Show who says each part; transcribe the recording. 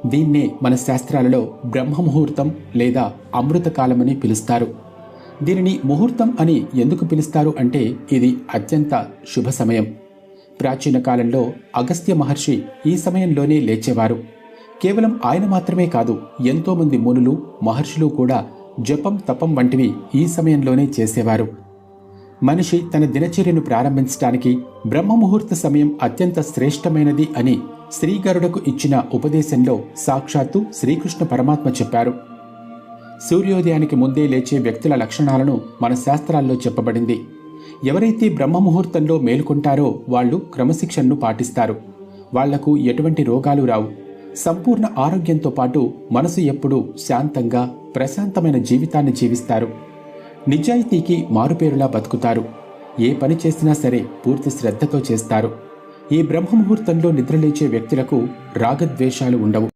Speaker 1: దీన్నే మన శాస్త్రాలలో బ్రహ్మముహూర్తం లేదా అమృతకాలమని పిలుస్తారు. దీనిని ముహూర్తం అని ఎందుకు పిలుస్తారు అంటే ఇది అత్యంత శుభ సమయం. ప్రాచీన కాలంలో అగస్త్య మహర్షి ఈ సమయంలోనే లేచేవారు. కేవలం ఆయన మాత్రమే కాదు, ఎంతోమంది మునులు మహర్షులు కూడా జపం తపం వంటివి ఈ సమయంలోనే చేసేవారు. మనిషి తన దినచర్యను ప్రారంభించడానికి బ్రహ్మముహూర్త సమయం అత్యంత శ్రేష్టమైనది అని శ్రీగరుడకు ఇచ్చిన ఉపదేశంలో సాక్షాత్తు శ్రీకృష్ణ పరమాత్మ చెప్పారు. సూర్యోదయానికి ముందే లేచే వ్యక్తుల లక్షణాలను మన శాస్త్రాల్లో చెప్పబడింది. ఎవరైతే బ్రహ్మముహూర్తంలో మేలుకుంటారో వాళ్ళు క్రమశిక్షణను పాటిస్తారు. వాళ్లకు ఎటువంటి రోగాలు రావు. సంపూర్ణ ఆరోగ్యంతో పాటు మనసు ఎప్పుడూ శాంతంగా ప్రశాంతమైన జీవితాన్ని జీవిస్తారు. నిజాయితీకి మారుపేరులా బతుకుతారు. ఏ పని చేసినా సరే పూర్తి శ్రద్ధతో చేస్తారు. ఈ బ్రహ్మముహూర్తంలో నిద్రలేచే వ్యక్తులకు రాగద్వేషాలు ఉండవు.